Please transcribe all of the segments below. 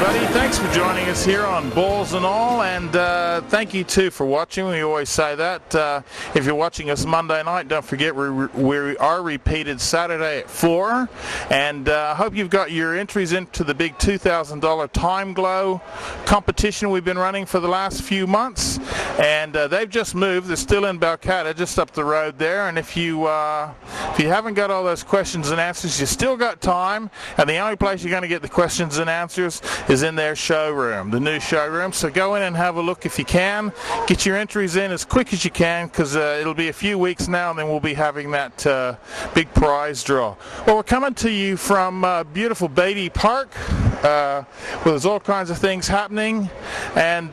everybody. Thanks for joining us here on Balls and All, and thank you too for watching. We always say that. If you're watching us Monday night, don't forget we are repeated Saturday at 4, and I hope you've got your entries into the big $2,000 Time Glow competition we've been running for the last few months, and they've just moved. They're still in Balcata, just up the road there, and if you haven't got all those questions and answers, you still got time, and the only place you're going to get the questions and answers is in their showroom, the new showroom. So go in and have a look if you can. Get your entries in as quick as you can, because it'll be a few weeks now and then we'll be having that big prize draw. Well, we're coming to you from beautiful Beatty Park, where there's all kinds of things happening, and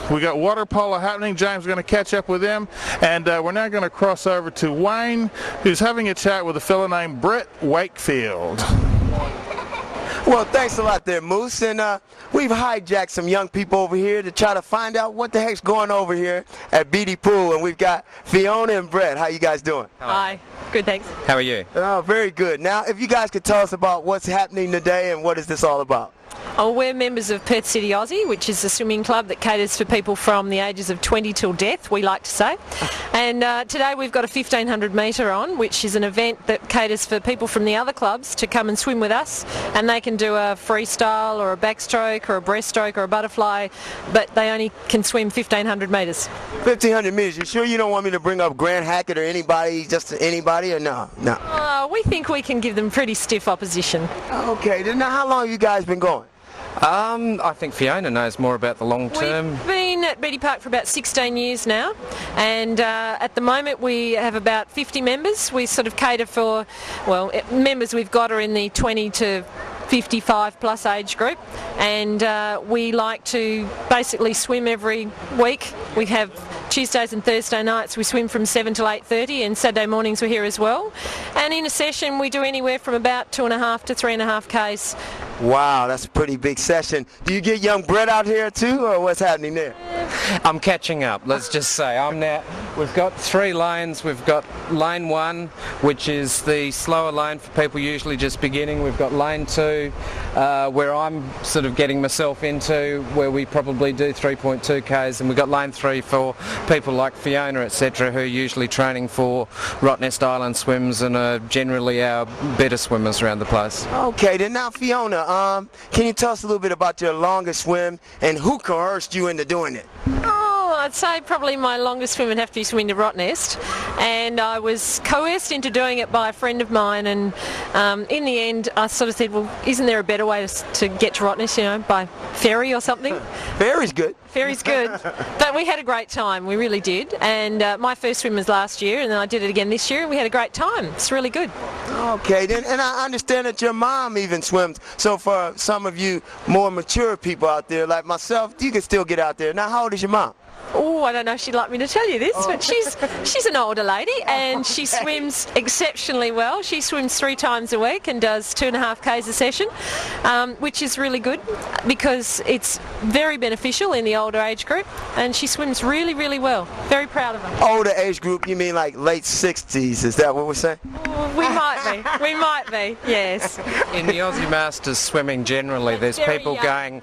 we got water polo happening. James is going to catch up with them, and we're now going to cross over to Wayne, who's having a chat with a fellow named Brett Wakefield. Well, thanks a lot there, Moose. And we've hijacked some young people over here to try to find out what the heck's going over here at Beatty Pool. And we've got Fiona and Brett. How you guys doing? Hi. Good, thanks. How are you? Oh, very good. Now, if you guys could tell us about what's happening today and what is this all about? Oh, we're members of Perth City Aussie, which is a swimming club that caters for people from the ages of 20 till death, we like to say. And today we've got a 1,500 metre on, which is an event that caters for people from the other clubs to come and swim with us, and they can do a freestyle or a backstroke or a breaststroke or a butterfly, but they only can swim 1,500 metres. 1,500 meters. You sure you don't want me to bring up Grant Hackett or anybody, just anybody, or no? No. We think we can give them pretty stiff opposition. Okay, then now how long have you guys been going? I think Fiona knows more about the long term. We've been at Beatty Park for about 16 years now, and at the moment we have about 50 members. We sort of cater for, well, members we've got are in the 20 to 55 plus age group, and we like to basically swim every week. We have Tuesdays and Thursday nights we swim from 7 till 8:30, and Saturday mornings we're here as well. And in a session we do anywhere from about 2.5 to 3.5 Ks. Wow, that's a pretty big session. Do you get young Brett out here too, or what's happening there? I'm catching up, let's just say. We've got 3 lanes. We've got lane 1, which is the slower lane for people usually just beginning. We've got lane 2, where I'm sort of getting myself into, where we probably do 3.2 Ks, and we've got lane 3 for people like Fiona, etc., who are usually training for Rottnest Island swims and are generally our better swimmers around the place. Okay, then now Fiona, can you tell us a little bit about your longest swim and who coerced you into doing it? I'd say probably my longest swim would have to be swimming to Rottnest, and I was coerced into doing it by a friend of mine, and in the end I sort of said, well, isn't there a better way to get to Rottnest, you know, by ferry or something? Ferry's good. Ferry's good. But we had a great time, we really did, and my first swim was last year, and then I did it again this year, and we had a great time. It's really good. Okay, then, and I understand that your mom even swims, so for some of you more mature people out there like myself, you can still get out there. Now, how old is your mom? Oh, I don't know if she'd like me to tell you this, but she's an older lady, and she swims exceptionally well. She swims 3 times a week and does 2.5 Ks a session, which is really good because it's very beneficial in the older age group, and she swims really, really well. Very proud of her. Older age group, you mean like late 60s, is that what we're saying? Oh, we might be, yes. In the Aussie Masters swimming generally, there's people going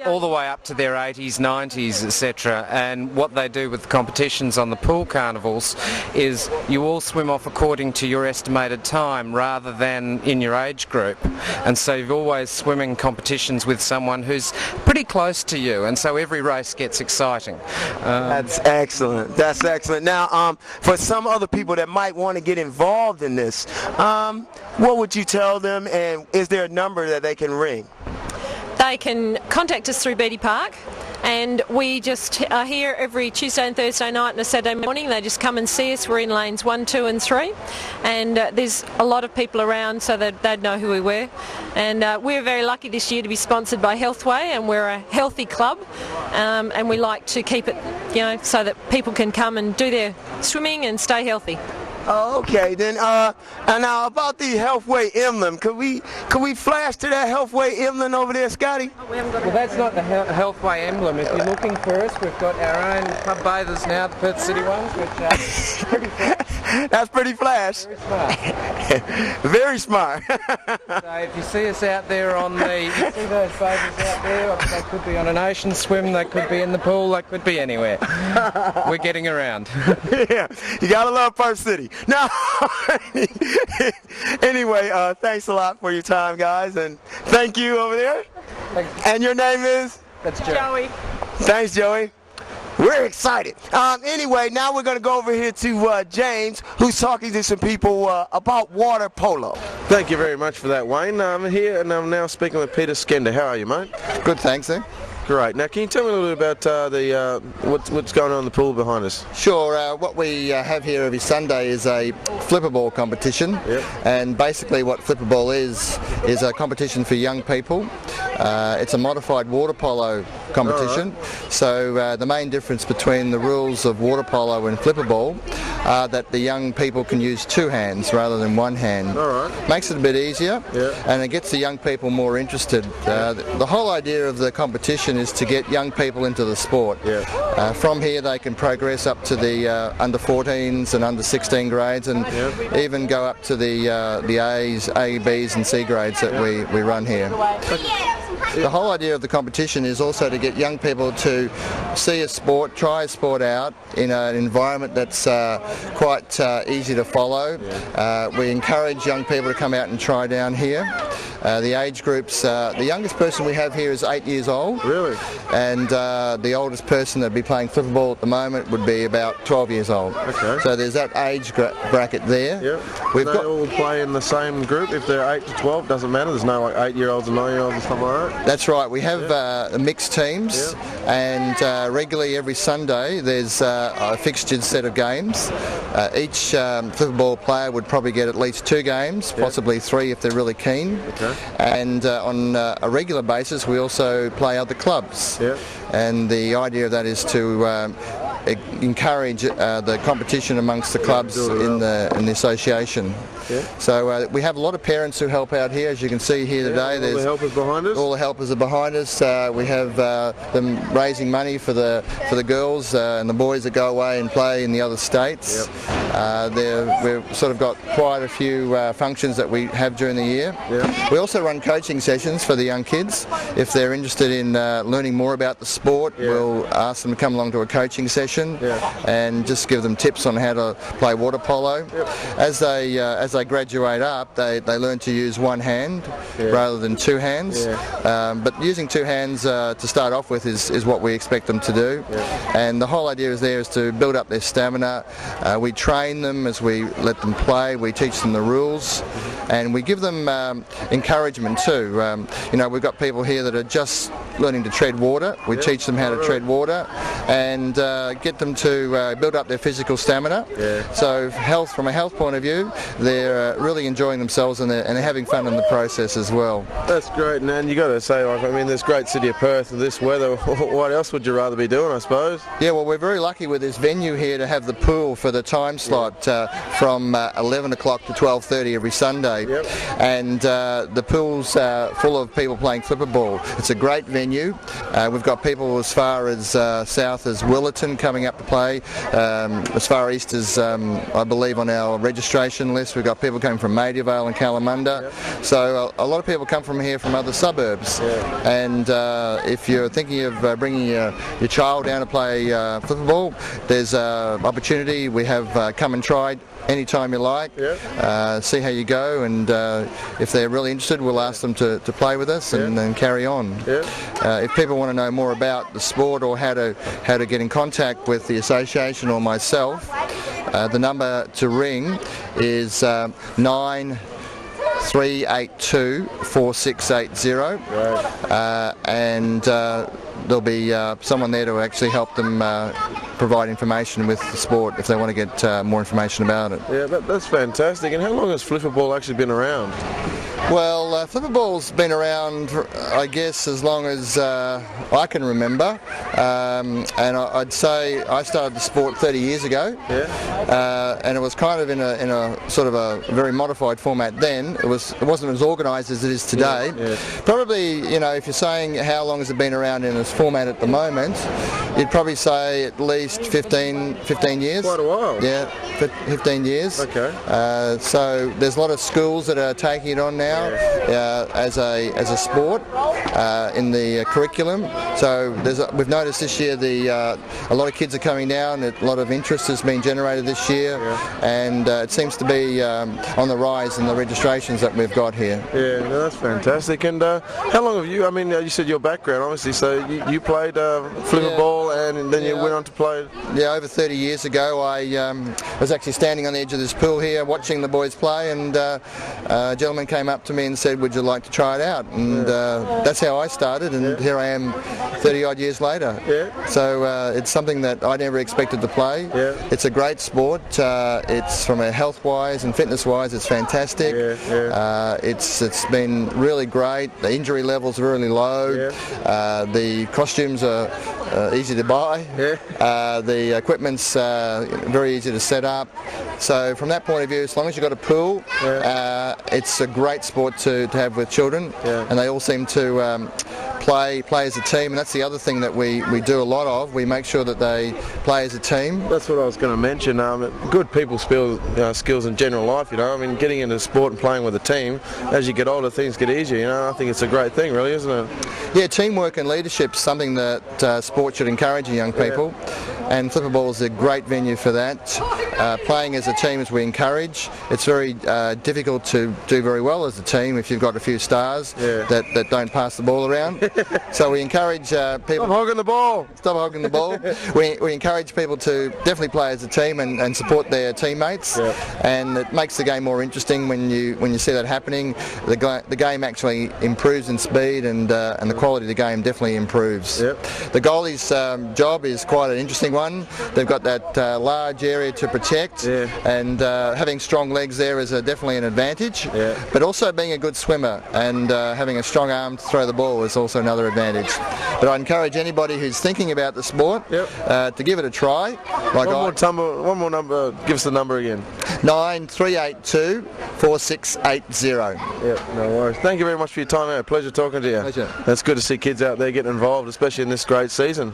all the way up to their 80s, 90s, etc. And what they do with the competitions on the pool carnivals is you all swim off according to your estimated time rather than in your age group, and so you're always swimming competitions with someone who's pretty close to you, and so every race gets exciting. That's excellent. That's excellent. Now, for some other people that might want to get involved in this, what would you tell them, and is there a number that they can ring? They can contact us through Beatty Park, and we just are here every Tuesday and Thursday night and a Saturday morning. They just come and see us. We're in lanes 1, 2 and 3, and there's a lot of people around, so that they'd know who we were. And we're very lucky this year to be sponsored by Healthway, and we're a healthy club, and we like to keep it, you know, so that people can come and do their swimming and stay healthy. Oh, okay, then, and now about the Healthway emblem, could we flash to that Healthway emblem over there, Scotty? Well, that's not the Healthway emblem. If you're looking for us, we've got our own pub bathers now, the Perth City ones, which are pretty fresh. That's pretty flash. Very smart. So if you see us out there on the, you see those babies out there, they could be on an ocean swim, they could be in the pool, they could be anywhere. We're getting around. Yeah, you gotta love Perth City. No. Anyway, thanks a lot for your time, guys, and thank you over there. Thanks. And your name is? That's Joey. Thanks, Joey. We're excited. Anyway, now we're going to go over here to James, who's talking to some people about water polo. Thank you very much for that, Wayne. I'm here and I'm now speaking with Peter Skender. How are you, mate? Good, thanks, eh? Great. Now, can you tell me a little bit about what's going on in the pool behind us? Sure. What we have here every Sunday is a Flipperball competition. Yep. And basically what Flipperball is a competition for young people. It's a modified water polo competition. Right. So the main difference between the rules of water polo and Flipperball are that the young people can use two hands rather than one hand. All right. Makes it a bit easier, Yeah. and it gets the young people more interested. The whole idea of the competition is to get young people into the sport. Yeah. From here they can progress up to the under 14s and under 16 grades, and even go up to the A's, A, B's and C grades that we run here. The whole idea of the competition is also to get young people to see a sport, try a sport out in an environment that's quite easy to follow. We encourage young people to come out and try down here. The age groups, the youngest person we have here is 8 years old. Really? And the oldest person that'd be playing Flipperball at the moment would be about 12 years old. Okay. So there's that age bracket there. Yeah. We've They got, all play in the same group. If they're 8 to 12, doesn't matter. There's no like 8-year-olds and 9-year-olds and stuff like that. that's right, we have mixed teams, and regularly every Sunday there's a fixtured set of games. Each Flipperball player would probably get at least 2 games, possibly 3 if they're really keen. Okay. And on a regular basis we also play other clubs. Yeah. And the idea of that is to encourage the competition amongst the clubs in the association. Yeah. So we have a lot of parents who help out here, as you can see here today. All the helpers behind us. All the helpers are behind us. We have them raising money for the girls and the boys that go away and play in the other states. We've sort of got quite a few functions that we have during the year. We also run coaching sessions for the young kids. If they're interested in learning more about the sport, we'll ask them to come along to a coaching session and just give them tips on how to play water polo. As they graduate up, they learn to use one hand rather than 2 hands. But using 2 hands to start off with is what we expect them to do. And the whole idea is to build up their stamina. We train them as we let them play. We teach them the rules, and we give them encouragement too. We've got people here that are just learning to tread water. We teach them how to tread water and get them to build up their physical stamina. So from a health point of view, they're really enjoying themselves, and they're having fun in the process as well. That's great, and you got to say, this great city of Perth and this weather, what else would you rather be doing, I suppose? Yeah, well, we're very lucky with this venue here to have the pool for the time slot from 11 o'clock to 12:30 every Sunday. And the pool's full of people playing Flipperball. It's a great venue. We've got people as far as south as Willerton coming up to play, as far east as I believe on our registration list we've got people coming from Maidavale and Kalamunda. So a lot of people come from here from other suburbs. And if you're thinking of bringing your child down to play Flipperball, there's an opportunity. We have come and tried anytime you like, see how you go, and if they're really interested, we'll ask them to play with us and then carry on. If people want to know more about the sport or how to get in contact with the association or myself, the number to ring is 9382 4680, and there'll be someone there to actually help them provide information with the sport if they want to get more information about it. Yeah, that's fantastic. And how long has Flipperball actually been around? Well, Flipperball's been around, I guess, as long as I can remember, and I'd say I started the sport 30 years ago, and it was kind of in a sort of a very modified format then. It wasn't as organised as it is today. Probably, if you're saying how long has it been around in this format at the moment, you'd probably say at least 15 years. Quite a while. Yeah. 15 years. Okay. So there's a lot of schools that are taking it on now as a sport in the curriculum. So we've noticed this year a lot of kids are coming down. A lot of interest has been generated this year, and it seems to be on the rise in the registrations that we've got here. Yeah, no, that's fantastic. And how long have you? I mean, you said your background, obviously. So you played Flipperball, and then you went on to play. Yeah, over 30 years ago, I was actually standing on the edge of this pool here, watching the boys play, and a gentleman came up to me and said, "Would you like to try it out?" And that's how I started, and here I am 30 odd years later. Yeah. So it's something that I never expected to play. Yeah. It's a great sport. It's from a health-wise and fitness-wise, it's fantastic. It's been really great. The injury levels are really low. The costumes are easy to buy. The equipment's very easy to set up. So from that point of view, as long as you've got a pool, it's a great sport to have with children, and they all seem to play as a team, and that's the other thing that we do a lot of. We make sure that they play as a team. That's what I was going to mention. Good people skills in general life, I mean, getting into sport and playing with a team, as you get older, things get easier, I think it's a great thing, really, isn't it? Yeah, teamwork and leadership is something that sport should encourage in young people, and Flipperball is a great venue for that. Playing as a team, as we encourage, it's very difficult to do very well as a team if you've got a few stars that don't pass the ball around. So we encourage people... Stop hogging the ball! Stop hogging the ball. We encourage people to definitely play as a team and support their teammates, and it makes the game more interesting when you see that happening. The game actually improves in speed, and the quality of the game definitely improves. The goalie's job is quite an interesting one. They've got that large area to protect, and having strong legs there is definitely an advantage, but also being a good swimmer and having a strong arm to throw the ball is also another advantage. But I encourage anybody who's thinking about the sport to give it a try. One more number, give us the number again. 9382 4680. No worries. Thank you very much for your time, mate. Pleasure talking to you. Pleasure. It's good to see kids out there getting involved, especially in this great season.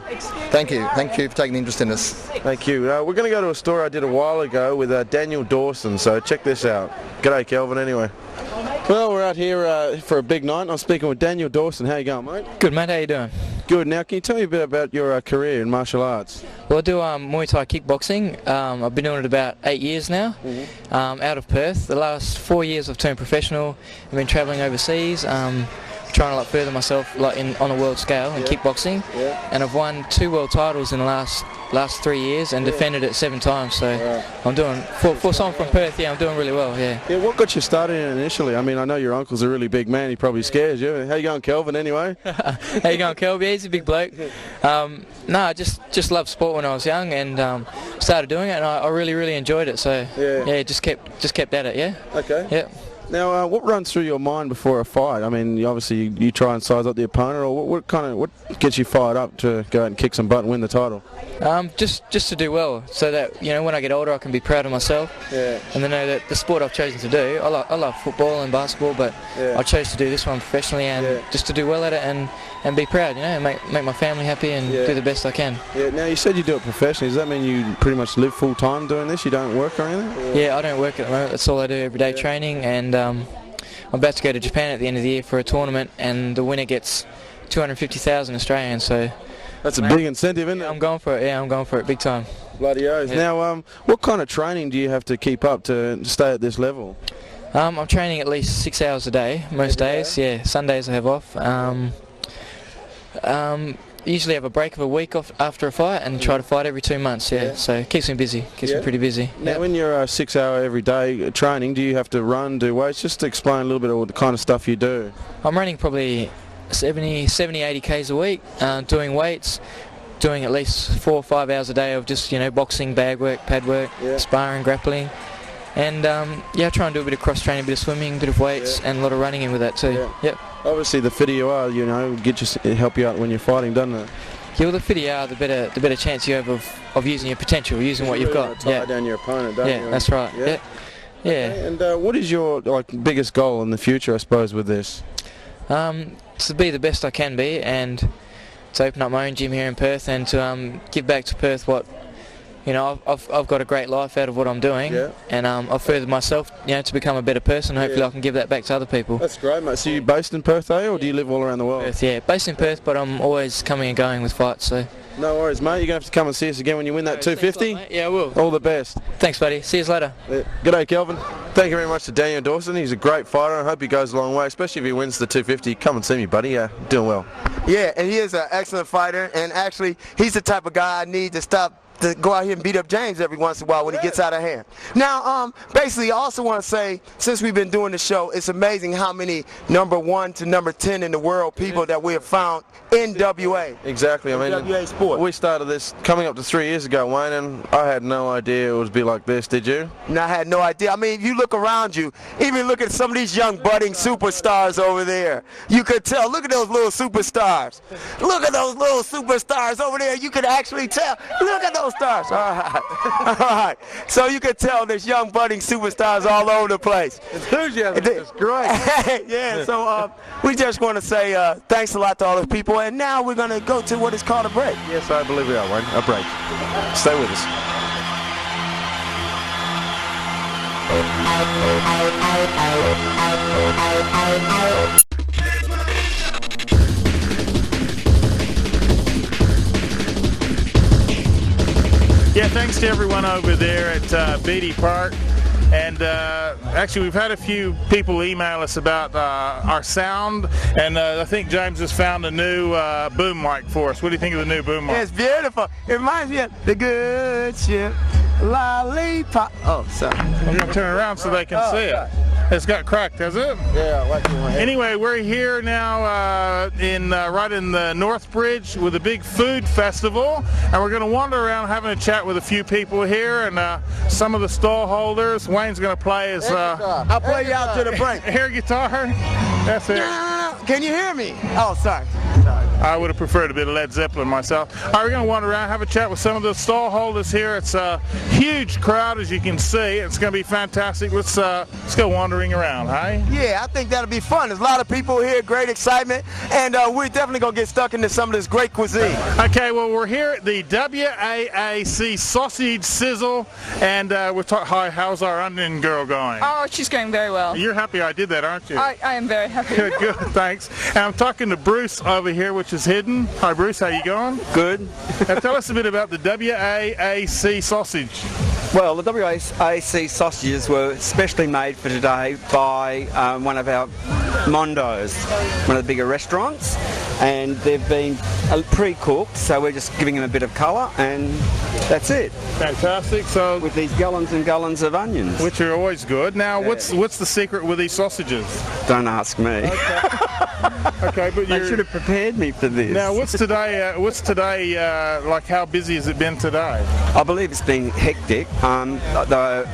Thank you for taking interest in us. Thank you. We're going to go to a story I did a while ago with Daniel Dawson, so check this out. G'day, Kelvin, anyway. Well, we're out here for a big night. I'm speaking with Daniel Dawson. How you going, mate? Good, mate. How you doing? Good. Now, can you tell me a bit about your career in martial arts? Well, I do Muay Thai kickboxing. I've been doing it about 8 years now, out of Perth. The last 4 years I've turned professional. I've been travelling overseas, trying to further myself on a world scale in kickboxing, and I've won 2 world titles in the last 3 years and defended it 7 times. So I'm doing, for someone from Perth, I'm doing really well. Yeah. What got you started in it initially? I mean, I know your uncle's a really big man. He probably scares you. How you going, Kelvin? Anyway. How you going, Kelvin? Yeah, he's a big bloke. No, I just loved sport when I was young, and started doing it, and I really enjoyed it. So just kept at it. Yeah. Okay. Yeah. Now, what runs through your mind before a fight? I mean, obviously you try and size up the opponent, or what gets you fired up to go out and kick some butt and win the title? Just to do well, so that when I get older I can be proud of myself, and to know that the sport I've chosen to do, I love football and basketball, but I chose to do this one professionally, and just to do well at it and be proud, and make my family happy and do the best I can. Yeah. Now, you said you do it professionally. Does that mean you pretty much live full time doing this? You don't work or anything? Yeah, I don't work at the moment. That's all I do, everyday training, and I'm about to go to Japan at the end of the year for a tournament, and the winner gets 250,000 Australian. So that's a big incentive, isn't it? I'm going for it. Yeah, I'm going for it big time. Bloody oath. Now, what kind of training do you have to keep up to stay at this level? I'm training at least 6 hours a day most days. Yeah, Sundays I have off. Usually have a break of a week off after a fight, and try to fight every 2 months. So it keeps me busy. Keeps me pretty busy. Now, when you're 6 hour every day training, do you have to run, do weights? Just to explain a little bit of the kind of stuff you do. I'm running probably 70, 80 k's a week, doing weights, doing at least 4 or 5 hours a day of just boxing, bag work, pad work, sparring, grappling, and I try and do a bit of cross training, a bit of swimming, a bit of weights, and a lot of running in with that too. Yep. Obviously, the fitter you are, help you out when you're fighting, doesn't it? Yeah, well, the fitter you are, the better chance you have of using your potential, using what you've got. Tie down your opponent, don't you? Yeah, that's right. Yeah. Okay. And what is your biggest goal in the future, I suppose, with this? To be the best I can be, and to open up my own gym here in Perth, and to give back to Perth what you know, I've got a great life out of what I'm doing, and I've furthered myself, you know, to become a better person. Hopefully I can give that back to other people. That's great, mate. So you based in Perth, eh, or do you live all around the world? Perth, yeah, based in Perth, but I'm always coming and going with fights, so. No worries, mate. You're going to have to come and see us again when you win that 250. Thanks, yeah, I will. All the best. Thanks, buddy. See you later. Yeah. G'day, Kelvin. Thank you very much to Daniel Dawson. He's a great fighter. I hope he goes a long way, especially if he wins the 250. Come and see me, buddy. Doing well. Yeah, and he is an excellent fighter, and actually, he's the type of guy I need to go out here and beat up James every once in a while when he gets out of hand. Now, basically, I also want to say, since we've been doing the show, it's amazing how many number 1 to number 10 in the world people that we have found in WA. Exactly. I mean, WA sport. We started this coming up to 3 years ago, Wayne, and I had no idea it would be like this. Did you? No, I had no idea. I mean, if you look around you, even look at some of these young budding superstars over there, you could tell. Look at those little superstars. Look at those little superstars over there. You could actually tell. Look at those stars. All right. All right. So you could tell there's young budding superstars all over the place. Enthusiasm is great. Yeah, so we just want to say thanks a lot to all those people, and now we're going to go to what is called a break. Yes, I believe we are, Wayne. A break. Stay with us. Yeah, thanks to everyone over there at Beatty Park. And actually, we've had a few people email us about our sound, and I think James has found a new boom mic for us. What do you think of the new boom mic? It's beautiful. It reminds me of the good ship, lollipop. Oh, sorry. I'm going to turn around so they can see it. It's got cracked, has it? Yeah, I like it in my head. Anyway, we're here now right in the North Bridge with a big food festival, and we're going to wander around having a chat with a few people here and some of the stall holders. Wayne's going to play his... I'll play you out to the break. Air guitar. That's it. No. Can you hear me? Oh, sorry. I would have preferred a bit of Led Zeppelin myself. All right, we're going to wander around, have a chat with some of the stall holders here. It's a huge crowd, as you can see. It's going to be fantastic. Let's go wandering around, hey? Yeah, I think that'll be fun. There's a lot of people here, great excitement, and we're definitely going to get stuck into some of this great cuisine. Okay, well, we're here at the WAAC Sausage Sizzle, and we're talking, hi, how's our onion girl going? Oh, she's going very well. You're happy I did that, aren't you? I am very happy. Good, thanks. And I'm talking to Bruce over here, which is hidden. Hi, Bruce, how you going? Good. Now, tell us a bit about the WAAC sausage. Well, the WAAC sausages were specially made for today by one of our Mondos, one of the bigger restaurants, and they've been pre-cooked, so we're just giving them a bit of colour, and that's it. Fantastic. So, with these gallons and gallons of onions, which are always good. Now, what's the secret with these sausages? Don't ask me. Okay, but they should have prepared me for this. Now, what's today like? How busy has it been today? I believe it's been hectic. They're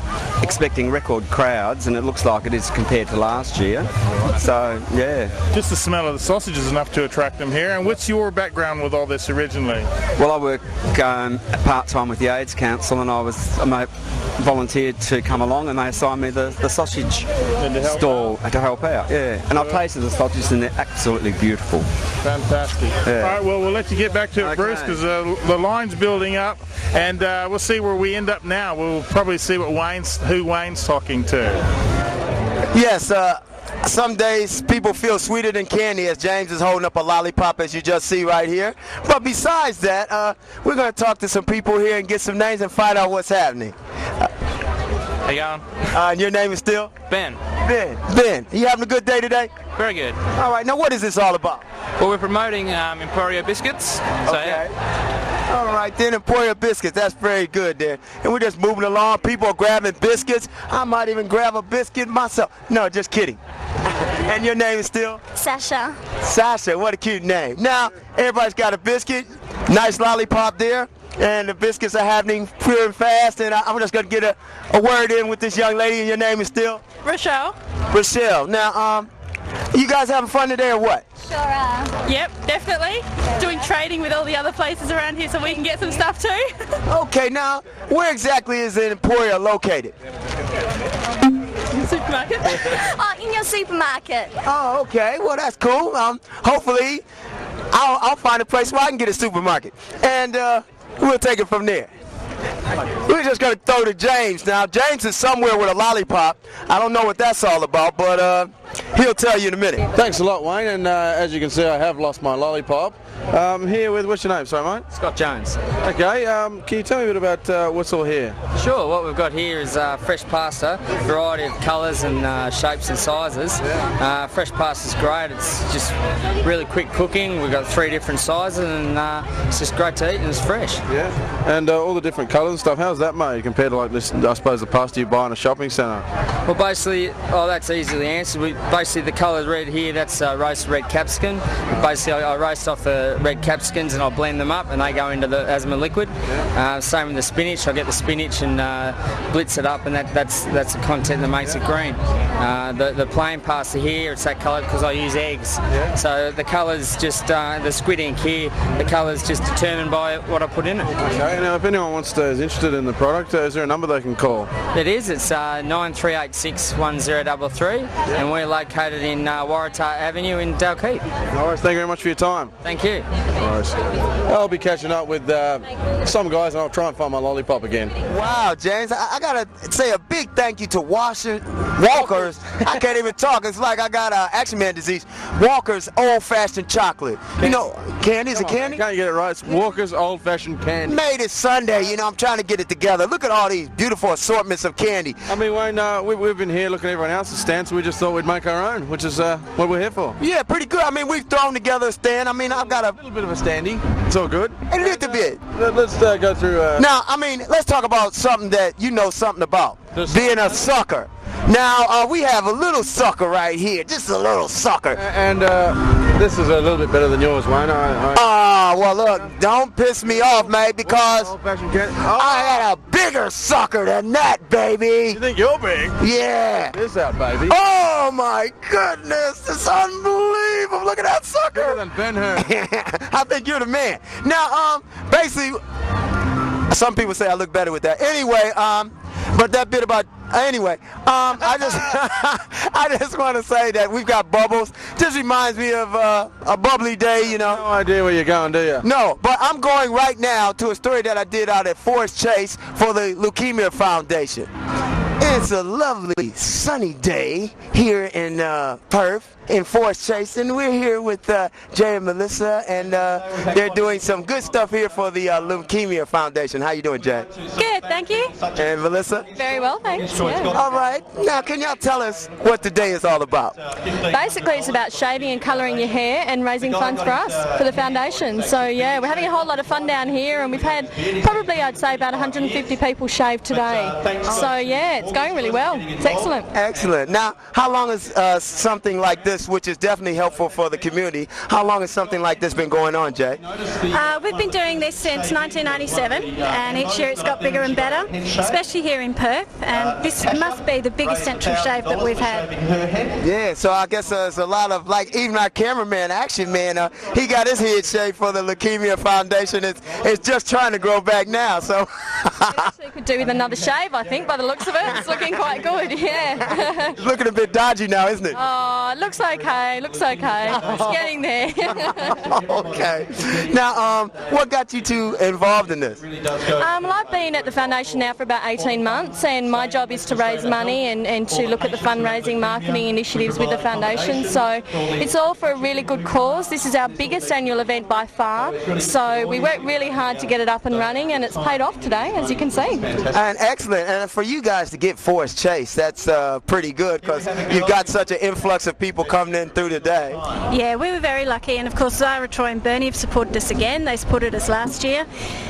expecting record crowds, and it looks like it is compared to last year. So, yeah. Just the smell of the sausage is enough to attract them here. And what's your background with all this originally? Well, I work part-time with the AIDS Council, and I volunteered to come along, and they assigned me the sausage stall to help out. Yeah, and I've tasted the sausages, and they're absolutely beautiful. Fantastic. Yeah. All right, well, we'll let you get back to it, Bruce, because the line's building up, and we'll see where we end up now. We'll probably see who Wayne's talking to. Yes, some days people feel sweeter than candy, as James is holding up a lollipop, as you just see right here. But besides that, we're going to talk to some people here and get some names and find out what's happening. How you going? And your name is still? Ben. Ben, you having a good day today? Very good. All right, now what is this all about? Well, we're promoting Emporio biscuits. So, okay. Yeah. All right, then, Emporio biscuits. That's very good there. And we're just moving along. People are grabbing biscuits. I might even grab a biscuit myself. No, just kidding. And your name is still? Sasha. Sasha, what a cute name. Now, everybody's got a biscuit. Nice lollipop there. And the biscuits are happening pure and fast. And I'm just going to get a word in with this young lady. And your name is still? Rochelle. Rochelle. Now, you guys having fun today or what? Sure. Yep, definitely. Doing trading with all the other places around here so we can get some stuff too. Okay, now, where exactly is the Emporio located? Supermarket. Oh, in your supermarket. Oh, okay. Well, that's cool. Hopefully, I'll find a place where I can get a supermarket. And we'll take it from there. We're just going to throw to James. Now, James is somewhere with a lollipop. I don't know what that's all about, but he'll tell you in a minute. Thanks a lot, Wayne, and as you can see, I have lost my lollipop. Here with, what's your name, sorry mate? Scott Jones. Okay, can you tell me a bit about what's all here? Sure, what we've got here is fresh pasta, variety of colours and shapes and sizes. Fresh pasta's great, it's just really quick cooking. We've got 3 different sizes and it's just great to eat and it's fresh. Yeah, and all the different colours and stuff, how's that made compared to like this, I suppose, the pasta you buy in a shopping centre? Well, basically, that's easily answered. Basically, the colour red here, that's roasted red capsicum. Basically, I roast off the red capsicums and I'll blend them up and they go into the asthma liquid. Same with the spinach, I get the spinach and blitz it up and that's the content that makes it green. The plain pasta here, it's that colour because I use eggs. So the colour's just, the squid ink here, the colour's just determined by what I put in it. Okay, now if anyone is interested in the product, is there a number they can call? It is, it's 93861033 and we're located in Waratah Avenue in Dalkeith. All right, thank you very much for your time. Thank you. Nice. I'll be catching up with some guys and I'll try and find my lollipop again. Wow, James, I gotta say a big thank you to Walker's. I can't even talk. It's like I got Action Man disease. Walker's old-fashioned chocolate. You know, candy is a candy? Can't get it right. It's Walker's old-fashioned candy. Made it Sunday. You know, I'm trying to get it together. Look at all these beautiful assortments of candy. I mean, Wayne, we've been here looking at everyone else's stand, so we just thought we'd make our own, which is what we're here for. Yeah, pretty good. I mean, we've thrown together a stand. I mean, I've got a little bit of a standy. It's all good. A little bit. Let's go through. Now, I mean, let's talk about something that you know something about. Being a sucker. Now, we have a little sucker right here. Just a little sucker. And this is a little bit better than yours, Wayne. Well, look, don't piss me off, mate, because I had a bigger sucker than that, baby. You think you're big? Yeah. Check this out, baby. Oh, my goodness. It's unbelievable. Look at that sucker. Bigger than Ben-Hur. I think you're the man. Now, basically, some people say I look better with that. Anyway, but that bit about anyway, I just want to say that we've got bubbles. Just reminds me of a bubbly day, you know. No idea where you're going, do you? No, but I'm going right now to a story that I did out at Forest Chase for the Leukemia Foundation. It's a lovely sunny day here in Perth in Forest Chase, and we're here with Jay and Melissa, and they're doing some good stuff here for the Leukemia Foundation. How you doing, Jay? Good, thank you. And Melissa? Very well, thanks. Yeah. All right. Now, can y'all tell us what today is all about? Basically, it's about shaving and colouring your hair and raising funds for us, for the foundation. So, yeah, we're having a whole lot of fun down here, and we've had probably, I'd say, about 150 people shave today. So, yeah, it's going really well. It's excellent. Excellent. Now, how long is something like this, which is definitely helpful for the community, how long has something like this been going on, Jay? We've been doing this since 1997, and each year it's got bigger and better, especially here in Perth, and this must be the biggest central shave that we've had. Yeah, so I guess there's a lot of, like, even our cameraman, Action Man, he got his head shaved for the Leukemia Foundation. It's just trying to grow back now, so. Actually could do with another shave, I think, by the looks of it. It's looking quite good, yeah. It's looking a bit dodgy now, isn't it? Oh, it looks okay, looks okay. It's getting there. Okay. Now, what got you two involved in this? Well, I've been at the foundation now for about 18 months, and my job is to raise money and to look at the fundraising marketing initiatives with the foundation. So it's all for a really good cause. This is our biggest annual event by far, so we worked really hard to get it up and running, and it's paid off today, as you can see. And excellent. And for you guys to get Forest Chase, that's pretty good, because you've got such an influx of people coming in through the day. Yeah, we were very lucky, and of course Zara, Troy and Bernie have supported us again. They supported us last year,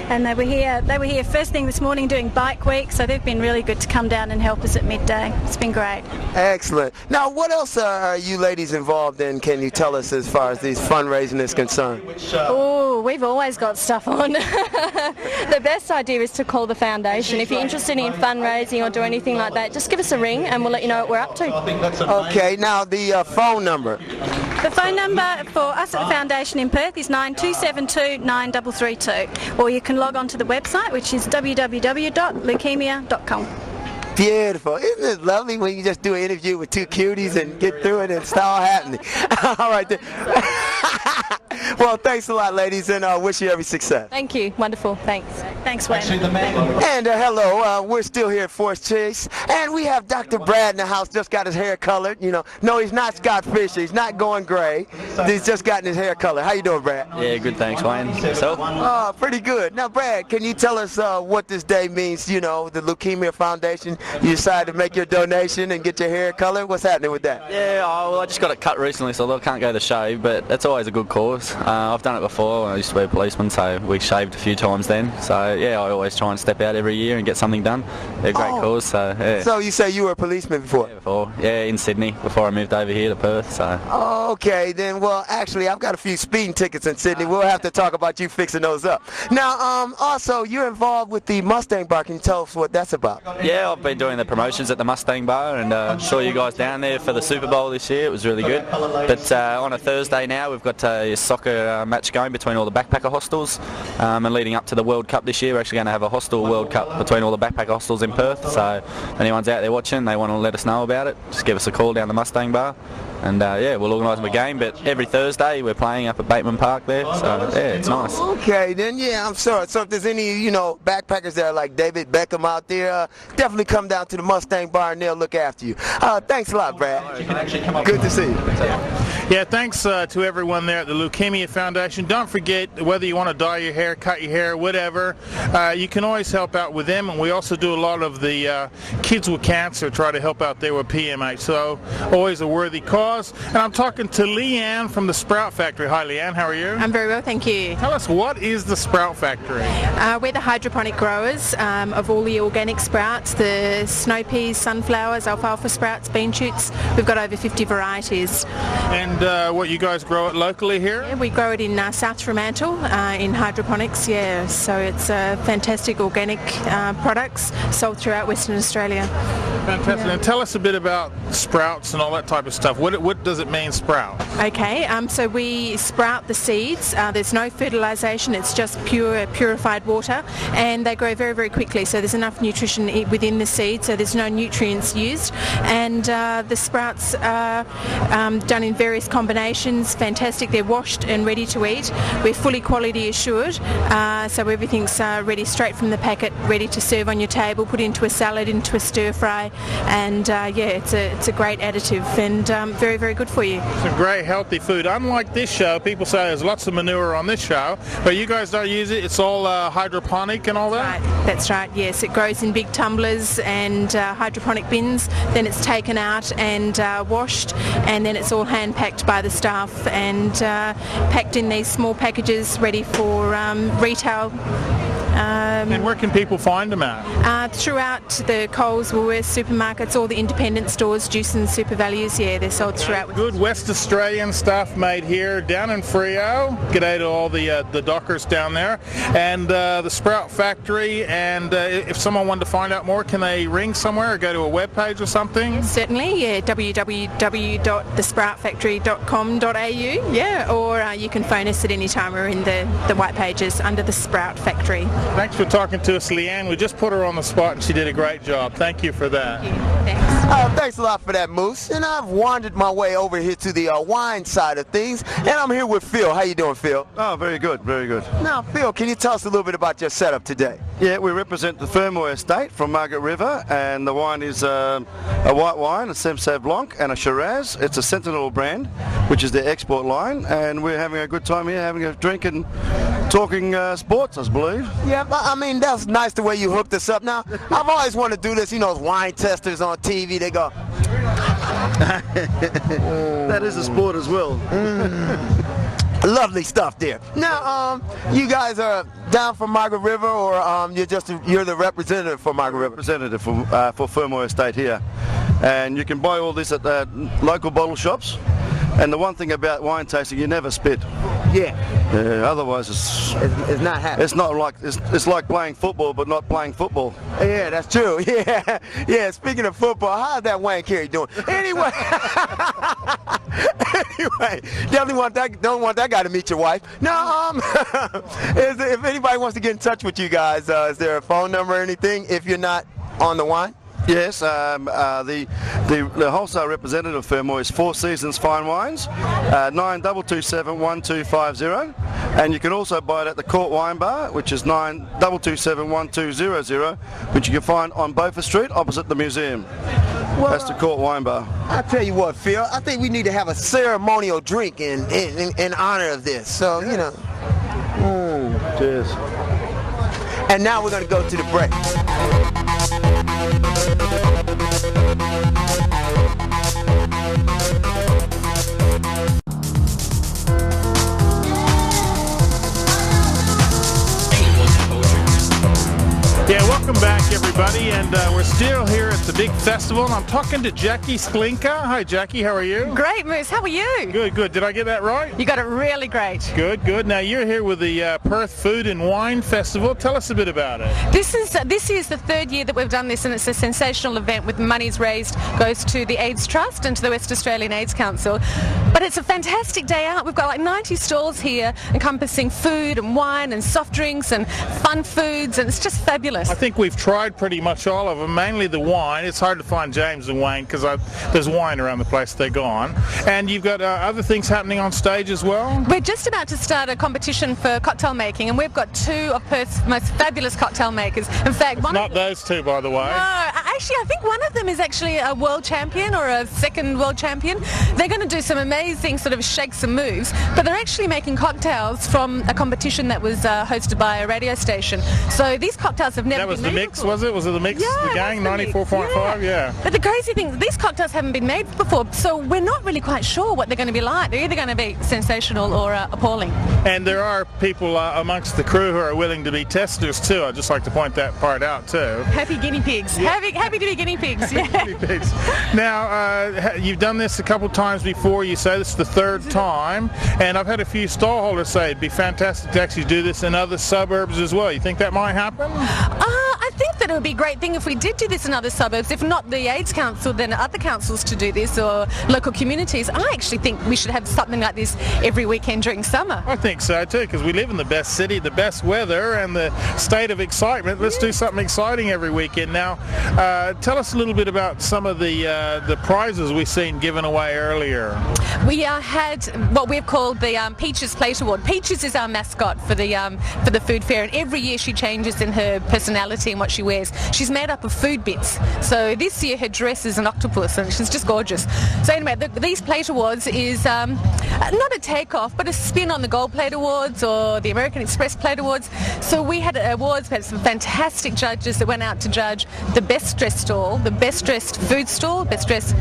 and they were here first thing this morning doing bike week, so they've been really good to come down and help us at midday. It's been great. Excellent. Now, what else are you ladies involved in, can you tell us, as far as these fundraising is concerned? Oh, we've always got stuff on. The best idea is to call the foundation. If you're interested in fundraising or do anything like that, just give us a ring and we'll let you know what we're up to. Okay, now the phone number. The phone number for us at the foundation in Perth is 9272 9332, or you can log on to the website, which is www.leukemia.com. Beautiful. Isn't it lovely when you just do an interview with two cuties and get through it and it's all happening? All right then. Well, thanks a lot, ladies, and I wish you every success. Thank you. Wonderful. Thanks. Thanks, Wayne. And hello, we're still here at Forest Chase, and we have Dr. Brad in the house, just got his hair colored. You know, no, he's not Scott Fisher. He's not going gray. He's just gotten his hair colored. How you doing, Brad? Yeah, good, thanks, Wayne. So? Oh, pretty good. Now, Brad, can you tell us what this day means? You know, the Leukemia Foundation, you decided to make your donation and get your hair colored. What's happening with that? Yeah, well, I just got it cut recently, so I can't go to shave, but it's always a good cause. I've done it before. I used to be a policeman, so we shaved a few times then. So, yeah, I always try and step out every year and get something done. They're a great cause, so, yeah. So you say you were a policeman before? Yeah, before. Yeah, in Sydney, before I moved over here to Perth, so. Okay, then, well, actually, I've got a few speeding tickets in Sydney. We'll have to talk about you fixing those up. Now, also, you're involved with the Mustang Bar. Can you tell us what that's about? Yeah, I've been doing the promotions at the Mustang Bar and saw you guys down there for the Super Bowl this year. It was really good. But on a Thursday now, we've got a soccer match going between all the backpacker hostels, and leading up to the World Cup this year, we're actually going to have a hostel World Cup between all the backpacker hostels in Perth. So if anyone's out there watching, they want to let us know about it, just give us a call down the Mustang Bar. And yeah, we'll organise them a game, but every Thursday we're playing up at Bateman Park there, so yeah, it's nice. Okay, then yeah, I'm sorry. So if there's any, you know, backpackers that are like David Beckham out there, definitely come down to the Mustang Bar and they'll look after you. Thanks a lot, Brad. Good to see you. Yeah, thanks to everyone there at the Leukemia Foundation. Don't forget, whether you want to dye your hair, cut your hair, whatever, you can always help out with them. And we also do a lot of the kids with cancer, try to help out there with PMH. So always a worthy cause. And I'm talking to Leanne from the Sprout Factory. Hi, Leanne. How are you? I'm very well, thank you. Tell us, what is the Sprout Factory? We're the hydroponic growers of all the organic sprouts, the snow peas, sunflowers, alfalfa sprouts, bean shoots. We've got over 50 varieties. And what, you guys grow it locally here? Yeah, we grow it in South Fremantle in hydroponics, yeah. So it's fantastic organic products sold throughout Western Australia. Fantastic. And tell us a bit about sprouts and all that type of stuff. What does it mean, sprout? Okay, so we sprout the seeds. There's no fertilisation, it's just purified water, and they grow very, very quickly. So there's enough nutrition within the seed, so there's no nutrients used. And the sprouts are done in various combinations. Fantastic. They're washed and ready to eat. We're fully quality assured, so everything's ready straight from the packet, ready to serve on your table, put into a salad, into a stir fry, and yeah, it's a great additive and very, very good for you. It's a great healthy food. Unlike this show, people say there's lots of manure on this show, but you guys don't use it. It's all hydroponic and all that? That's right, yes. It grows in big tumblers and hydroponic bins. Then it's taken out and washed, and then it's all hand packed by the staff and packed in these small packages ready for retail. And where can people find them at? Throughout the Coles, Woolworths, supermarkets, all the independent stores, Juice and Super Values, yeah, they're sold throughout. Good West Australian stuff made here down in Freo. G'day to all the dockers down there. And the Sprout Factory, and if someone wanted to find out more, can they ring somewhere or go to a web page or something? Yes, certainly, yeah, www.thesproutfactory.com.au, yeah, or you can phone us at any time. We're in the white pages under the Sprout Factory. Thanks for talking to us, Leanne. We just put her on the spot and she did a great job. Thank you for that. Thank you. Thanks. Thanks a lot for that, Moose. And I've wandered my way over here to the wine side of things, and I'm here with Phil. How you doing, Phil? Oh, very good, very good. Now, Phil, can you tell us a little bit about your setup today? Yeah, we represent the Fermoy estate from Margaret River, and the wine is a white wine, a Semsav Blanc, and a Shiraz. It's a Sentinel brand, which is their export line, and we're having a good time here, having a drink and talking sports, I believe. Yeah, I mean, that's nice the way you hooked us up. Now, I've always wanted to do this, you know, those wine testers on TV, they go... That is a sport as well. Lovely stuff there. Now, you guys are down from Margaret River, or you're the representative for Margaret River? Representative for Fermoy Estate here. And you can buy all this at the local bottle shops. And the one thing about wine tasting, you never spit. Yeah. Otherwise, it's not happening. It's not like it's like playing football, but not playing football. Yeah, that's true. Yeah, yeah. Speaking of football, how's that Wayne Carey doing? Anyway, don't want that guy to meet your wife. No, if anybody wants to get in touch with you guys, is there a phone number or anything? If you're not on the wine. Yes, the wholesale representative firm is Four Seasons Fine Wines, 9227-1250, and you can also buy it at the Court Wine Bar, which is 9227-1200, which you can find on Beaufort Street opposite the museum. Well, that's the Court Wine Bar. I tell you what, Phil, I think we need to have a ceremonial drink in honor of this. So, you know. Cheers. And now we're going to go to the break. Yeah, welcome back everybody, and we're still here at the big festival, and I'm talking to Jackie Sklinka. Hi Jackie, how are you? Great, Moose, how are you? Good, good. Did I get that right? You got it really great. Good, good. Now you're here with the Perth Food and Wine Festival. Tell us a bit about it. This is the third year that we've done this, and it's a sensational event with monies raised goes to the AIDS Trust and to the West Australian AIDS Council. But it's a fantastic day out. We've got like 90 stalls here encompassing food and wine and soft drinks and fun foods, and it's just fabulous. I think we've tried pretty much all of them, mainly the wine. It's hard to find James and Wayne because there's wine around the place. They're gone. And you've got other things happening on stage as well? We're just about to start a competition for cocktail making, and we've got two of Perth's most fabulous cocktail makers. In fact, not those two, by the way. No, actually, I think one of them is actually a world champion or a second world champion. They're going to do some amazing sort of shakes and moves, but they're actually making cocktails from a competition that was hosted by a radio station. So these cocktails have never That was been the made mix, before. was it? Was it the mix? Yeah, the gang, 94.5? Yeah. But the crazy thing, these cocktails haven't been made before, so we're not really quite sure what they're going to be like. They're either going to be sensational or appalling. And there are people amongst the crew who are willing to be testers too. I'd just like to point that part out too. Happy guinea pigs. Yeah. Happy to be guinea pigs. Yeah. Guinea pigs. Now, you've done this a couple times before. You say this is the third time, and I've had a few stallholders say it'd be fantastic to actually do this in other suburbs as well. You think that might happen? I think that it would be a great thing if we did do this in other suburbs. If not the AIDS Council, then other councils to do this, or local communities. I actually think we should have something like this every weekend during summer. I think so too, because we live in the best city, the best weather, and the state of excitement. Let's do something exciting every weekend. Now, tell us a little bit about some of the prizes we've seen given away earlier. We had what we've called the Peaches Plate Award. Peaches is our mascot for the food fair, and every year she changes in her personality and what she wears. She's made up of food bits. So this year her dress is an octopus, and she's just gorgeous. So anyway, these Plate Awards is not a takeoff, but a spin on the Gold Plate Awards or the American Express Plate Awards. So we had awards, we had some fantastic judges that went out to judge the best dressed stall, the best dressed food stall, best dressed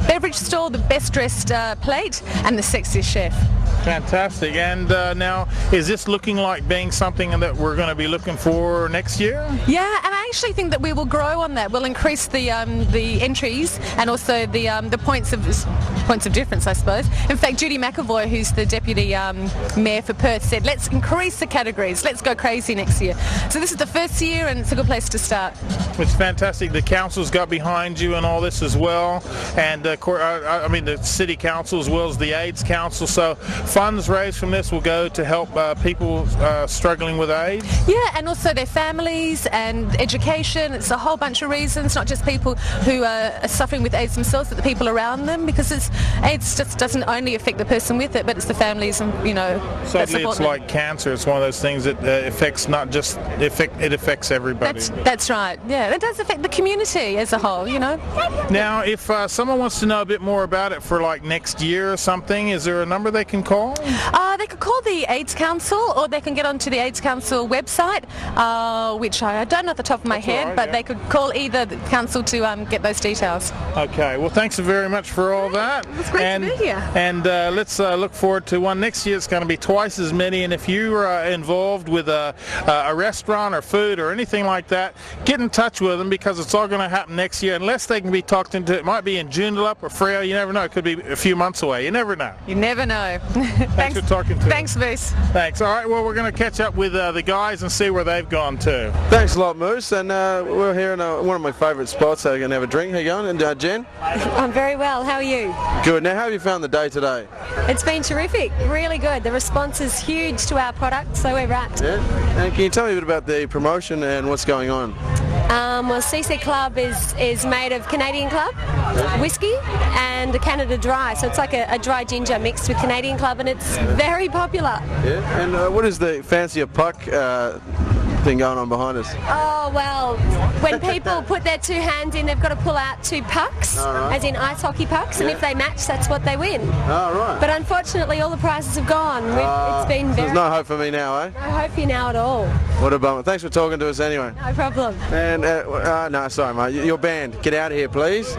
beverage stall, the best dressed plate, and the sexiest chef. Fantastic. And now, is this looking like being something that we're going to be looking for next year? Yeah, and I actually think that we will grow on that. We'll increase the entries and also the points of difference, I suppose. In fact, Judy McAvoy, who's the Deputy Mayor for Perth, said, let's increase the categories. Let's go crazy next year. So this is the first year, and it's a good place to start. It's fantastic. The council's got behind you and all this as well, and I mean the city council as well as the AIDS Council. So funds raised from this will go to help people struggling with AIDS. Yeah, and also their families and education. It's a whole bunch of reasons, not just people who are suffering with AIDS themselves, but the people around them, because AIDS just doesn't only affect the person with it, but it's the families and, you know, sadly it's like cancer. It's one of those things that affects not just it affects everybody. That's right. Yeah, it does affect the community as a whole, you know. Now, if someone wants to know a bit more about it for like next year or something, is there a number they can call? They could call the AIDS Council, or they can get onto the AIDS Council website, which I don't know off the top of my head, but they could call either the council to get those details. Okay, well thanks very much for all that. It's great to be here. And let's look forward to one next year. It's going to be twice as many, and if you are involved with a restaurant or food or anything like that, get in touch with them, because it's all going to happen next year, unless they can be talked into. It might be in Joondalup or Freo, you never know. It could be a few months away. You never know. You never know. Thanks for talking to us. Thanks, Moose. Thanks. All right, well, we're going to catch up with the guys and see where they've gone to. Thanks a lot, Moose, and we're here in one of my favourite spots, so we're going to have a drink. How you going? And Jen? I'm very well. How are you? Good. Now, how have you found the day today? It's been terrific. Really good. The response is huge to our product, so we're wrapped. Yeah. And can you tell me a bit about the promotion and what's going on? Well, CC Club is made of Canadian Club whiskey and a Canada Dry, so it's like a dry ginger mixed with Canadian Club, and it's very popular. Yeah. And what is the fancier puck thing going on behind us? Oh, well, when people put their two hands in, they've got to pull out two pucks, as in ice hockey pucks, and if they match, that's what they win. Oh, right. But unfortunately, all the prizes have gone. It's been There's no hope for me now, eh? no hope for you now at all. What a bummer. Thanks for talking to us anyway. No problem. And, no, sorry, mate. You're banned. Get out of here, please.